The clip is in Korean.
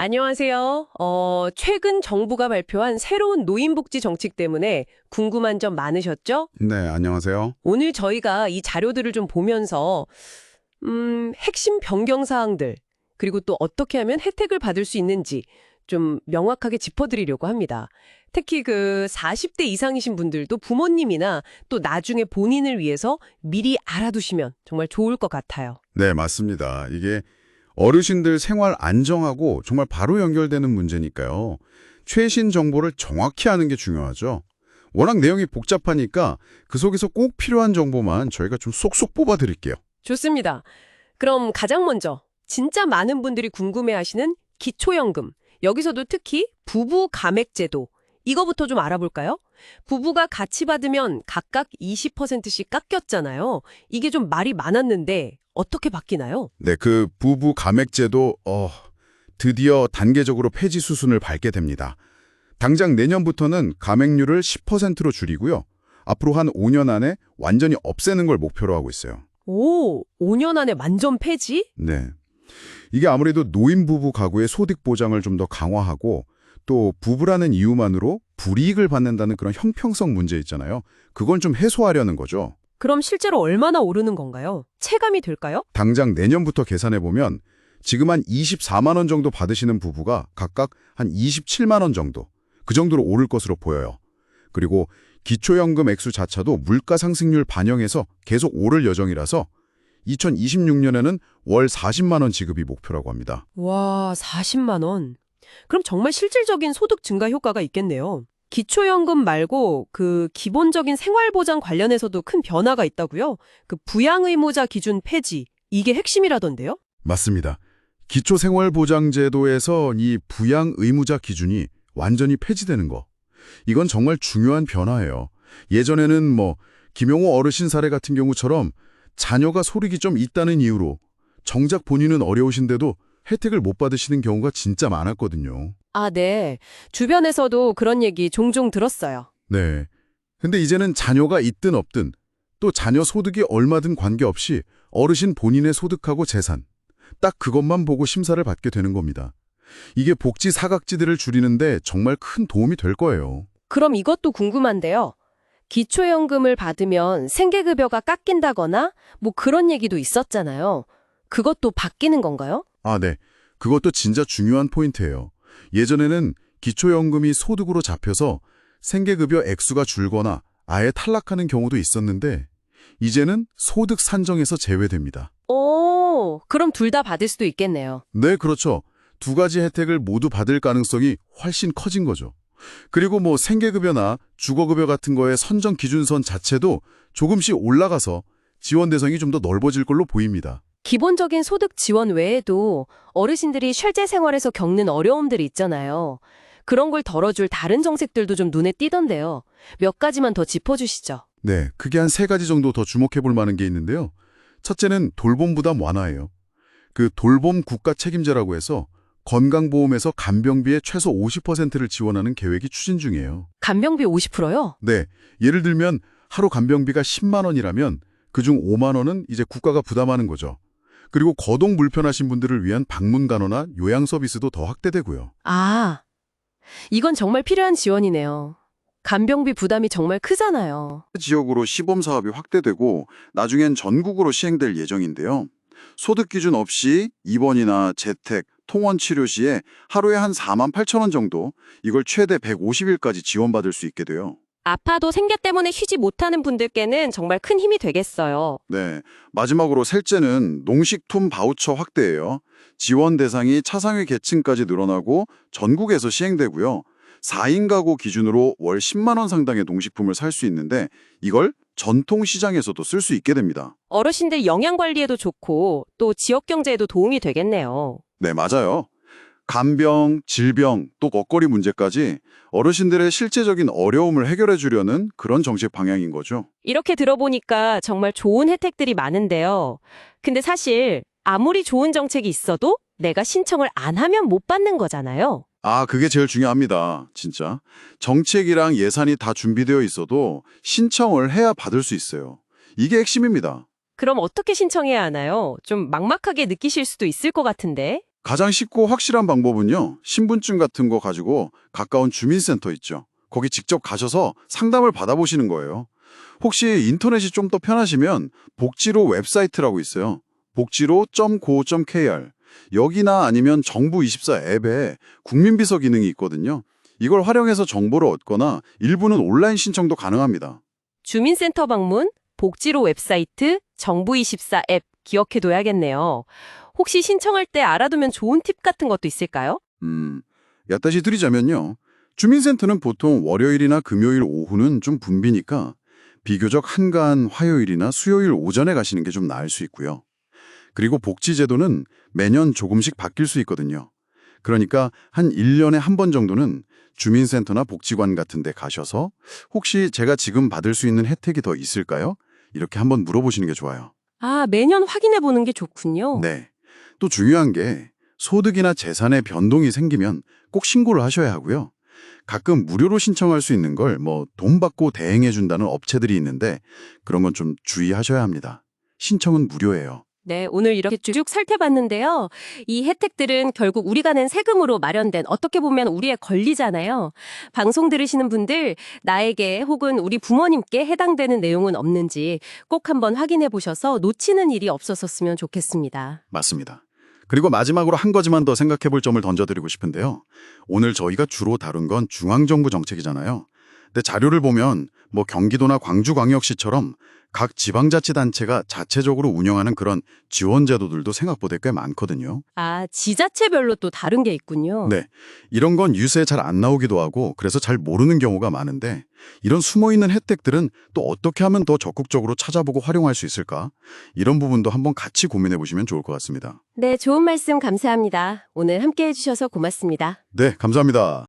안녕하세요. 최근 정부가 발표한 새로운 노인복지 정책 때문에 궁금한 점 많으셨죠? 네, 안녕하세요. 오늘 저희가 이 자료들을 좀 보면서, 핵심 변경 사항들, 그리고 또 어떻게 하면 혜택을 받을 수 있는지 좀 명확하게 짚어드리려고 합니다. 특히 그 40대 이상이신 분들도 부모님이나 또 나중에 본인을 위해서 미리 알아두시면 정말 좋을 것 같아요. 네, 맞습니다. 이게 어르신들 생활 안정하고 정말 바로 연결되는 문제니까요. 최신 정보를 정확히 아는 게 중요하죠. 워낙 내용이 복잡하니까 그 속에서 꼭 필요한 정보만 저희가 좀 쏙쏙 뽑아드릴게요. 좋습니다. 그럼 가장 먼저 진짜 많은 분들이 궁금해하시는 기초연금, 여기서도 특히 부부 감액제도, 이거부터 좀 알아볼까요? 부부가 같이 받으면 각각 20%씩 깎였잖아요. 이게 좀 말이 많았는데 어떻게 바뀌나요? 네, 그 부부 감액제도 드디어 단계적으로 폐지 수순을 밟게 됩니다. 당장 내년부터는 감액률을 10%로 줄이고요. 앞으로 한 5년 안에 완전히 없애는 걸 목표로 하고 있어요. 오, 5년 안에 완전 폐지? 네. 이게 아무래도 노인부부 가구의 소득 보장을 좀 더 강화하고 또 부부라는 이유만으로 불이익을 받는다는 그런 형평성 문제 있잖아요. 그건 좀 해소하려는 거죠. 그럼 실제로 얼마나 오르는 건가요? 체감이 될까요? 당장 내년부터 계산해보면 지금 한 24만 원 정도 받으시는 부부가 각각 한 27만 원 정도, 그 정도로 오를 것으로 보여요. 그리고 기초연금 액수 자체도 물가 상승률 반영해서 계속 오를 예정이라서 2026년에는 월 40만 원 지급이 목표라고 합니다. 와, 40만 원. 그럼 정말 실질적인 소득 증가 효과가 있겠네요. 기초연금 말고 그 기본적인 생활보장 관련해서도 큰 변화가 있다고요? 그 부양의무자 기준 폐지, 이게 핵심이라던데요? 맞습니다. 기초생활보장제도에서 이 부양 의무자 기준이 완전히 폐지되는 거. 이건 정말 중요한 변화예요. 예전에는 김용호 어르신 사례 같은 경우처럼 자녀가 소득이 좀 있다는 이유로 정작 본인은 어려우신데도 혜택을 못 받으시는 경우가 진짜 많았거든요. 아, 네. 주변에서도 그런 얘기 종종 들었어요. 네. 근데 이제는 자녀가 있든 없든 또 자녀 소득이 얼마든 관계없이 어르신 본인의 소득하고 재산, 딱 그것만 보고 심사를 받게 되는 겁니다. 이게 복지 사각지대를 줄이는데 정말 큰 도움이 될 거예요. 그럼 이것도 궁금한데요. 기초연금을 받으면 생계급여가 깎인다거나 뭐 그런 얘기도 있었잖아요. 그것도 바뀌는 건가요? 아, 네. 그것도 진짜 중요한 포인트예요. 예전에는 기초연금이 소득으로 잡혀서 생계급여 액수가 줄거나 아예 탈락하는 경우도 있었는데 이제는 소득 산정에서 제외됩니다. 오, 그럼 둘 다 받을 수도 있겠네요. 네, 그렇죠. 두 가지 혜택을 모두 받을 가능성이 훨씬 커진 거죠. 그리고 생계급여나 주거급여 같은 거의 선정 기준선 자체도 조금씩 올라가서 지원 대상이 좀 더 넓어질 걸로 보입니다. 기본적인 소득 지원 외에도 어르신들이 실제 생활에서 겪는 어려움들이 있잖아요. 그런 걸 덜어줄 다른 정책들도 좀 눈에 띄던데요. 몇 가지만 더 짚어주시죠. 네, 크게 한 3가지 정도 더 주목해 볼 만한 게 있는데요. 첫째는 돌봄 부담 완화예요. 그 돌봄 국가 책임제라고 해서 건강보험에서 간병비의 최소 50%를 지원하는 계획이 추진 중이에요. 간병비 50%요? 네, 예를 들면 하루 간병비가 10만 원이라면 그중 5만 원은 이제 국가가 부담하는 거죠. 그리고 거동 불편하신 분들을 위한 방문 간호나 요양 서비스도 더 확대되고요. 아, 이건 정말 필요한 지원이네요. 간병비 부담이 정말 크잖아요. 지역으로 시범 사업이 확대되고 나중엔 전국으로 시행될 예정인데요. 소득 기준 없이 입원이나 재택, 통원 치료 시에 하루에 한 4만 8천 원 정도, 이걸 최대 150일까지 지원받을 수 있게 돼요. 아파도 생계 때문에 쉬지 못하는 분들께는 정말 큰 힘이 되겠어요. 네, 마지막으로 셋째는 농식품 바우처 확대예요. 지원 대상이 차상위 계층까지 늘어나고 전국에서 시행되고요. 4인 가구 기준으로 월 10만 원 상당의 농식품을 살 수 있는데 이걸 전통 시장에서도 쓸 수 있게 됩니다. 어르신들 영양 관리에도 좋고 또 지역 경제에도 도움이 되겠네요. 네, 맞아요. 간병, 질병, 또 먹거리 문제까지 어르신들의 실제적인 어려움을 해결해 주려는 그런 정책 방향인 거죠. 이렇게 들어보니까 정말 좋은 혜택들이 많은데요. 근데 사실 아무리 좋은 정책이 있어도 내가 신청을 안 하면 못 받는 거잖아요. 아, 그게 제일 중요합니다. 진짜. 정책이랑 예산이 다 준비되어 있어도 신청을 해야 받을 수 있어요. 이게 핵심입니다. 그럼 어떻게 신청해야 하나요? 좀 막막하게 느끼실 수도 있을 것 같은데. 가장 쉽고 확실한 방법은요. 신분증 같은 거 가지고 가까운 주민센터 있죠. 거기 직접 가셔서 상담을 받아보시는 거예요. 혹시 인터넷이 좀 더 편하시면 복지로 웹사이트라고 있어요. 복지로.go.kr 여기나 아니면 정부24 앱에 국민비서 기능이 있거든요. 이걸 활용해서 정보를 얻거나 일부는 온라인 신청도 가능합니다. 주민센터 방문, 복지로 웹사이트, 정부24 앱 기억해둬야겠네요. 혹시 신청할 때 알아두면 좋은 팁 같은 것도 있을까요? 얕다시 드리자면요. 주민센터는 보통 월요일이나 금요일 오후는 좀 붐비니까 비교적 한가한 화요일이나 수요일 오전에 가시는 게 좀 나을 수 있고요. 그리고 복지제도는 매년 조금씩 바뀔 수 있거든요. 그러니까 한 1년에 한 번 정도는 주민센터나 복지관 같은 데 가셔서 혹시 제가 지금 받을 수 있는 혜택이 더 있을까요? 이렇게 한번 물어보시는 게 좋아요. 아, 매년 확인해 보는 게 좋군요. 네. 또 중요한 게 소득이나 재산의 변동이 생기면 꼭 신고를 하셔야 하고요. 가끔 무료로 신청할 수 있는 걸 돈 받고 대행해 준다는 업체들이 있는데 그런 건 좀 주의하셔야 합니다. 신청은 무료예요. 네, 오늘 이렇게 쭉 살펴봤는데요. 이 혜택들은 결국 우리가 낸 세금으로 마련된 어떻게 보면 우리의 권리잖아요. 방송 들으시는 분들 나에게 혹은 우리 부모님께 해당되는 내용은 없는지 꼭 한번 확인해 보셔서 놓치는 일이 없었으면 좋겠습니다. 맞습니다. 그리고 마지막으로 한 가지만 더 생각해 볼 점을 던져드리고 싶은데요. 오늘 저희가 주로 다룬 건 중앙정부 정책이잖아요. 근데 자료를 보면 경기도나 광주광역시처럼 각 지방자치단체가 자체적으로 운영하는 그런 지원 제도들도 생각보다 꽤 많거든요. 아, 지자체별로 또 다른 게 있군요. 네, 이런 건 뉴스에 잘 안 나오기도 하고 그래서 잘 모르는 경우가 많은데 이런 숨어있는 혜택들은 또 어떻게 하면 더 적극적으로 찾아보고 활용할 수 있을까? 이런 부분도 한번 같이 고민해 보시면 좋을 것 같습니다. 네, 좋은 말씀 감사합니다. 오늘 함께 해주셔서 고맙습니다. 네, 감사합니다.